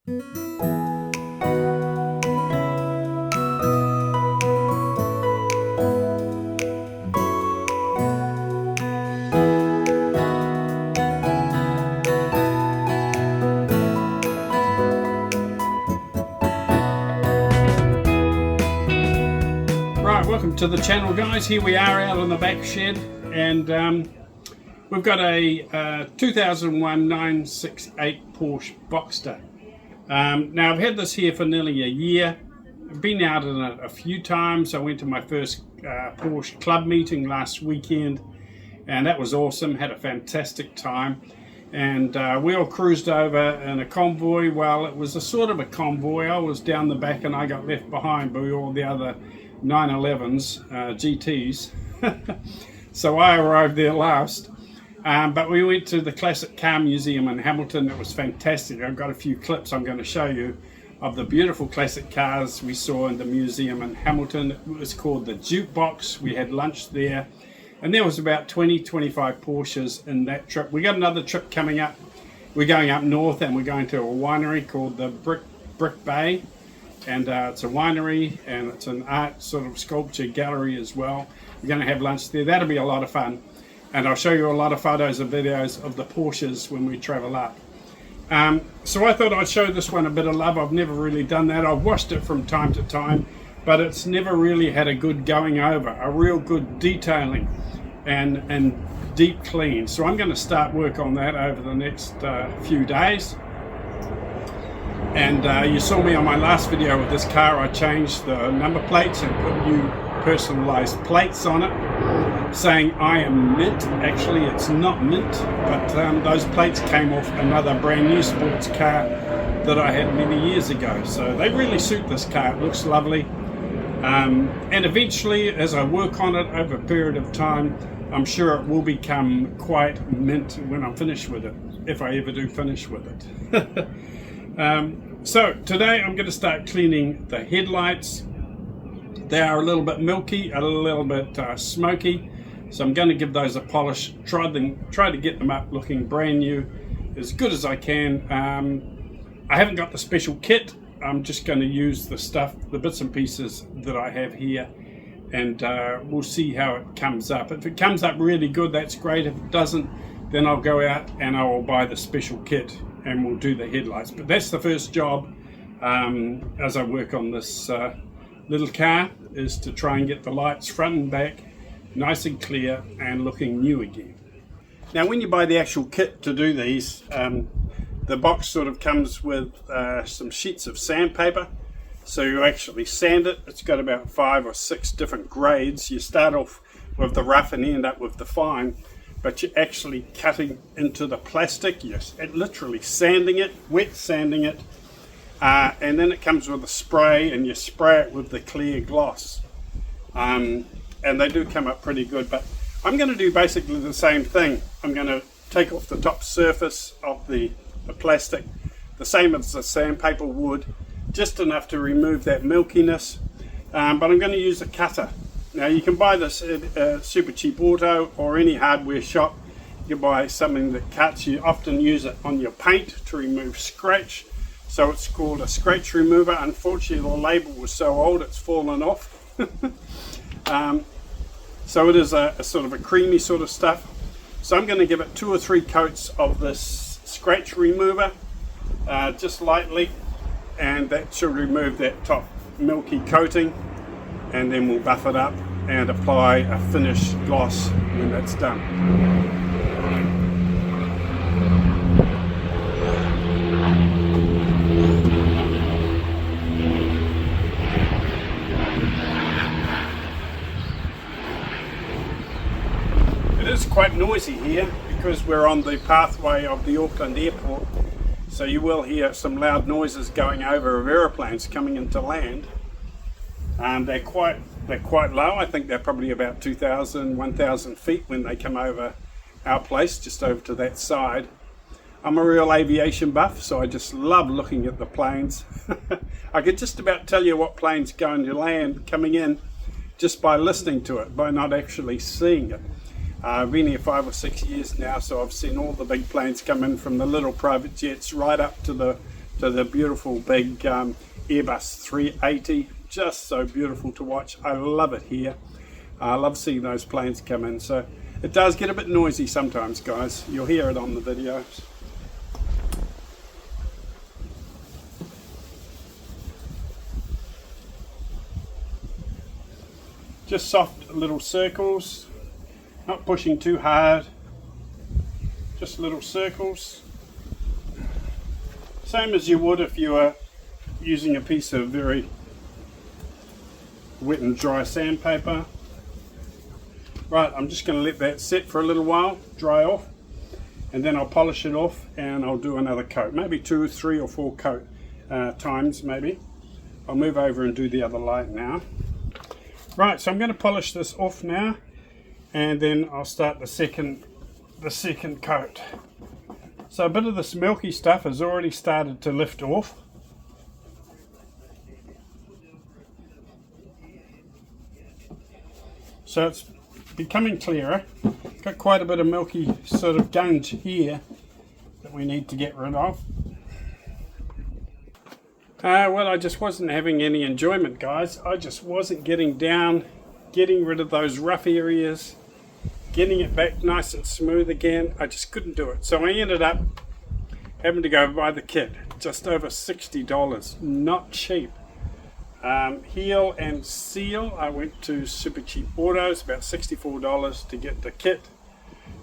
Welcome to the channel, guys. Here we are out on the back shed, and we've got a 2001 968 Porsche Boxter. Now I've had this here for nearly a year. I've been out in it a few times. I went to my first Porsche club meeting last weekend, and that was awesome. Had a fantastic time, and we all cruised over in a convoy. Well, it was a sort of a convoy. I was down the back and I got left behind by all the other 911s, GTs. So I arrived there last, but we went to the Classic Car Museum in Hamilton. It was fantastic. I've got a few clips I'm going to show you of the beautiful classic cars we saw in the museum in Hamilton. It was called the Jukebox. We had lunch there, and there was about 20-25 Porsches in that trip. We got another trip coming up. We're going up north and we're going to a winery called the Brick Bay. And it's a winery, and it's an art sort of sculpture gallery as well. We're going to have lunch there. That'll be a lot of fun, and I'll show you a lot of photos and videos of the Porsches when we travel up. So I thought I'd show this one a bit of love. I've never really done that. I've washed it from time to time, but it's never really had a good going over, a real good detailing and deep clean. So I'm going to start work on that over the next few days. And you saw me on my last video with this car. I changed the number plates and put new personalized plates on it saying I am mint. Actually, it's not mint, but those plates came off another brand new sports car that I had many years ago. So they really suit this car. It looks lovely. And eventually, as I work on it over a period of time, I'm sure it will become quite mint when I'm finished with it, if I ever do finish with it. So today I'm going to start cleaning the headlights. They are a little bit milky, a little bit smoky, so I'm going to give those a polish, try to get them up looking brand new, as good as I can. I haven't got the special kit. I'm just going to use the stuff, the bits and pieces that I have here, and we'll see how it comes up. If it comes up really good, that's great. If it doesn't, then I'll go out and I will buy the special kit and we'll do the headlights. But that's the first job as I work on this little car, is to try and get the lights front and back nice and clear and looking new again. Now when you buy the actual kit to do these, the box sort of comes with some sheets of sandpaper. So you actually sand it. It's got about 5 or 6 different grades. You start off with the rough and end up with the fine. But you're actually cutting into the plastic. You're literally sanding it, wet sanding it, and then it comes with a spray, and you spray it with the clear gloss. And they do come up pretty good, but I'm going to do basically the same thing. I'm going to take off the top surface of the plastic, the same as the sandpaper would, just enough to remove that milkiness, but I'm going to use a cutter. Now you can buy this at Super Cheap Auto or any hardware shop. You can buy something that cuts. You often use it on your paint to remove scratch. So it's called a scratch remover. Unfortunately, the label was so old it's fallen off. So it is a sort of a creamy sort of stuff. So I'm going to give it 2 or 3 coats of this scratch remover, just lightly, and that should remove that top milky coating. And then we'll buff it up and apply a finish gloss when that's done. It is quite noisy here because we're on the pathway of the Auckland airport, so you will hear some loud noises going over of aeroplanes coming into land. They're quite low. I think they're probably about 2,000, 1,000 feet when they come over our place, just over to that side. I'm a real aviation buff, so I just love looking at the planes. I could just about tell you what plane's going to land, coming in, just by listening to it, by not actually seeing it. I've been here 5 or 6 years now, so I've seen all the big planes come in, from the little private jets right up to the to the beautiful big Airbus 380. Just so beautiful to watch. I love it here. I love seeing those planes come in. So it does get a bit noisy sometimes, guys. You'll hear it on the videos. Just soft little circles, not pushing too hard, just little circles. Same as you would if you were using a piece of very wet and dry sandpaper. Right, I'm just going to let that sit for a little while, dry off, and then I'll polish it off and I'll do another coat, maybe 2, 3 or 4 coat times maybe. I'll move over and do the other light now. Right, so I'm going to polish this off now, and then I'll start the second coat. So a bit of this milky stuff has already started to lift off. So it's becoming clearer. Got quite a bit of milky sort of gunge here that we need to get rid of. Well, I just wasn't having any enjoyment, guys. I just wasn't getting down, getting rid of those rough areas, getting it back nice and smooth again. I just couldn't do it. So I ended up having to go buy the kit. Just over $60, not cheap. Heel and seal, I went to Super Cheap Autos, about $64 to get the kit.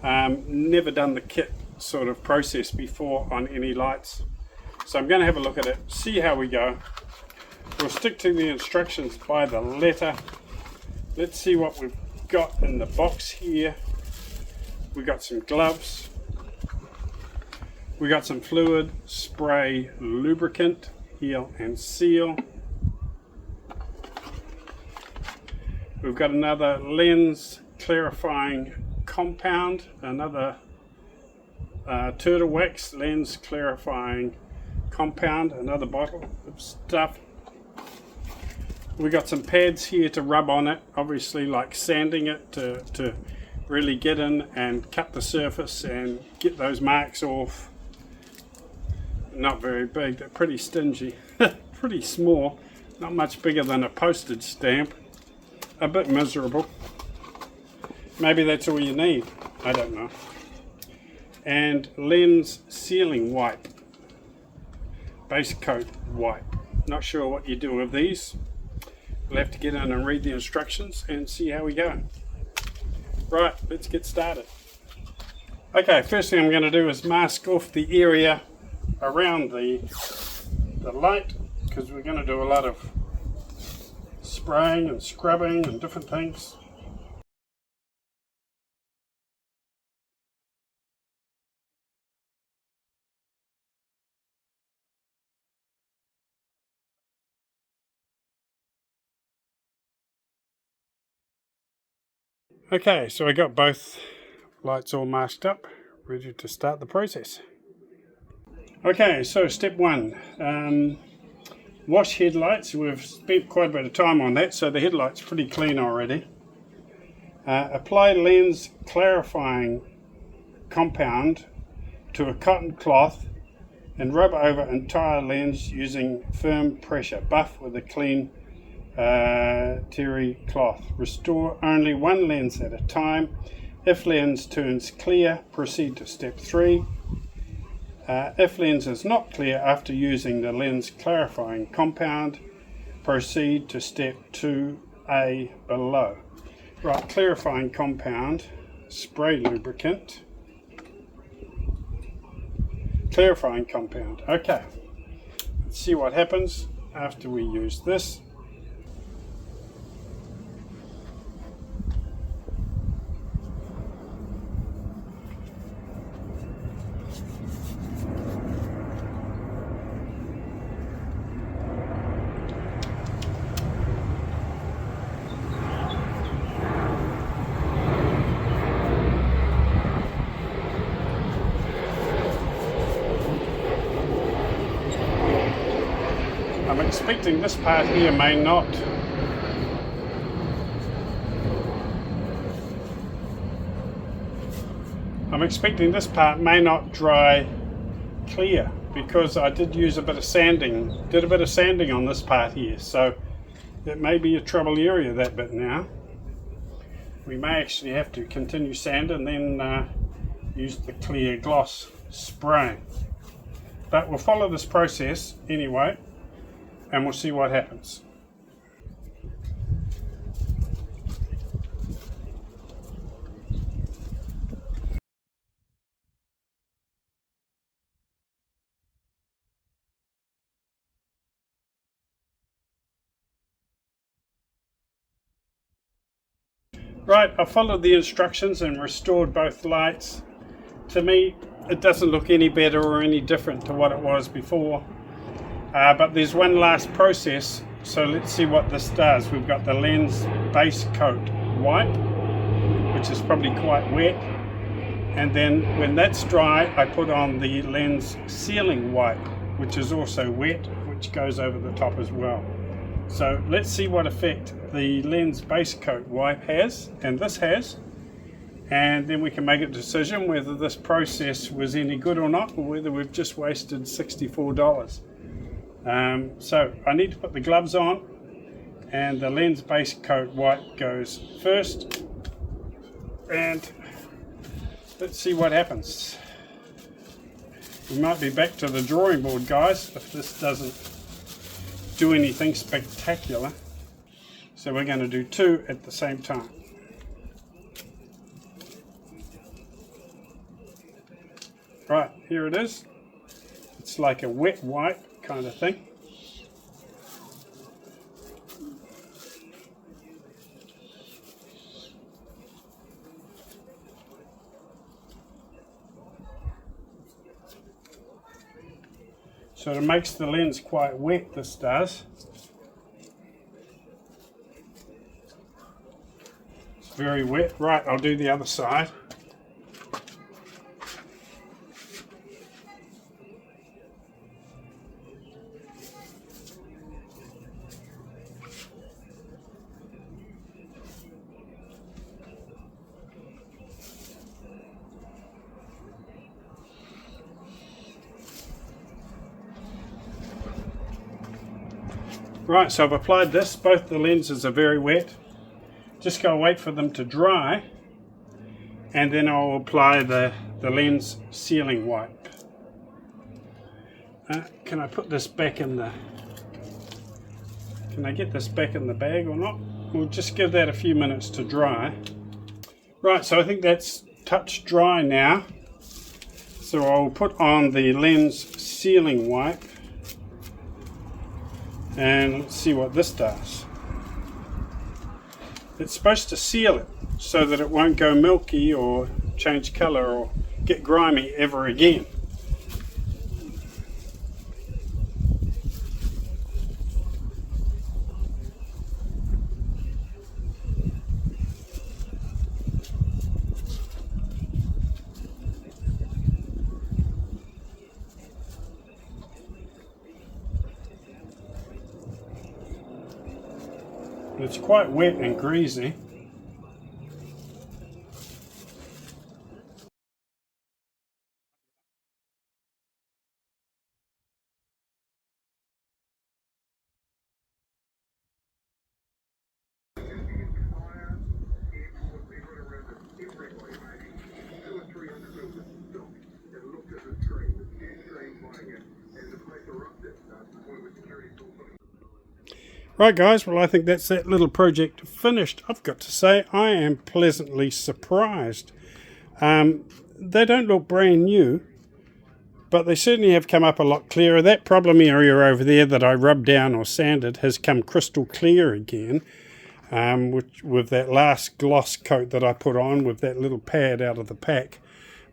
Never done the kit sort of process before on any lights. So I'm going to have a look at it, see how we go. We'll stick to the instructions by the letter. Let's see what we've got in the box here. We got some gloves. We got some fluid, spray, lubricant, heel and seal. We've got another lens clarifying compound, another turtle wax lens clarifying compound, another bottle of stuff. We got some pads here to rub on it, obviously like sanding it to really get in and cut the surface and get those marks off. Not very big, they're pretty stingy, pretty small, not much bigger than a postage stamp. A bit miserable. Maybe that's all you need, I don't know. And lens sealing wipe, base coat wipe. Not sure what you do with these. We'll have to get in and read the instructions and see how we go. Right, let's get started. Okay, first thing I'm going to do is mask off the area around the light, because we're going to do a lot of spraying and scrubbing and different things. Okay, so I got both lights all masked up, ready to start the process. Okay, so step 1, wash headlights. We've spent quite a bit of time on that, so the headlight's pretty clean already. Apply lens clarifying compound to a cotton cloth and rub over entire lens using firm pressure. Buff with a clean terry cloth. Restore only one lens at a time. If lens turns clear, proceed to step 3. If lens is not clear after using the lens clarifying compound, proceed to step 2A below. Right, clarifying compound, spray lubricant, clarifying compound. Okay, let's see what happens after we use this. I'm expecting this part here may not. I'm expecting this part may not dry clear. because I did use a bit of sanding, on this part here, so it may be a trouble area, that bit now. We may actually have to continue sand and then use the clear gloss spray. But we'll follow this process anyway, and we'll see what happens. Right, I followed the instructions and restored both lights. To me, it doesn't look any better or any different to what it was before. But there's one last process, so let's see what this does. We've got the lens base coat wipe, which is probably quite wet. And then when that's dry, I put on the lens sealing wipe, which is also wet, which goes over the top as well. So let's see what effect the lens base coat wipe has, and this has, and then we can make a decision whether this process was any good or not, or whether we've just wasted $64. So I need to put the gloves on, and the lens base coat wipe goes first, and let's see what happens. We might be back to the drawing board, guys, if this doesn't do anything spectacular. So we're going to do two at the same time. Right, here it is. It's like a wet wipe kind of thing. So it makes the lens quite wet, this does. It's very wet. Right, I'll do the other side. Right, so I've applied this. Both the lenses are very wet. Just gotta wait for them to dry, and then I'll apply the lens sealing wipe. Can I put this back in the... Can I get this back in the bag or not? We'll just give that a few minutes to dry. Right, so I think that's touch dry now. So I'll put on the lens sealing wipe. And let's see what this does. It's supposed to seal it so that it won't go milky or change color or get grimy ever again. It's quite wet and greasy. Right guys, well I think that's that little project finished. I've got to say I am pleasantly surprised. They don't look brand new, but they certainly have come up a lot clearer. That problem area over there that I rubbed down or sanded has come crystal clear again, with that last gloss coat that I put on with that little pad out of the pack.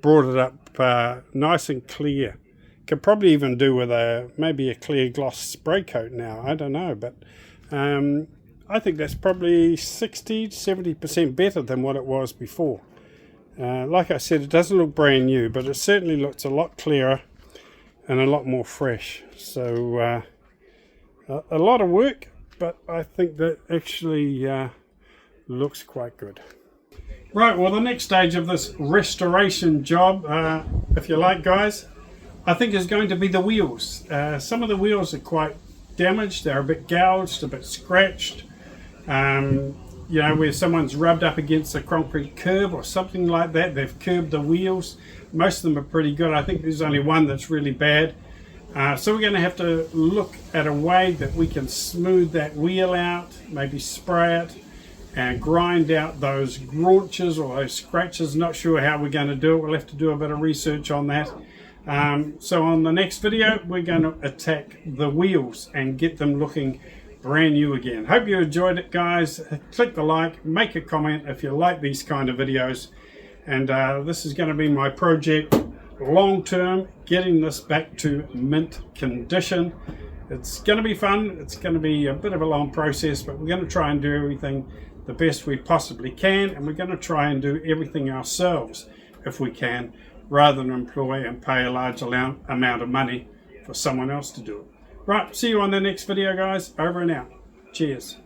Brought it up nice and clear. Could probably even do with maybe a clear gloss spray coat now, I don't know, but I think that's probably 60-70% better than what it was before. Like I said, it doesn't look brand new, but it certainly looks a lot clearer and a lot more fresh. So a lot of work, but I think that actually looks quite good. Right, well the next stage of this restoration job, if you like guys, I think is going to be the wheels. Some of the wheels are quite damaged. They're a bit gouged, a bit scratched. You know, where someone's rubbed up against a concrete curb or something like that. They've curbed the wheels. Most of them are pretty good. I think there's only one that's really bad. So we're going to have to look at a way that we can smooth that wheel out, maybe spray it and grind out those graunches or those scratches. Not sure how we're going to do it. We'll have to do a bit of research on that. So on the next video, we're going to attack the wheels and get them looking brand new again. Hope you enjoyed it, guys. Click the like, make a comment if you like these kind of videos. And this is going to be my project long term, getting this back to mint condition. It's going to be fun. It's going to be a bit of a long process, but we're going to try and do everything the best we possibly can, and we're going to try and do everything ourselves if we can, rather than employ and pay a large amount of money for someone else to do it. Right, see you on the next video, guys. Over and out. Cheers.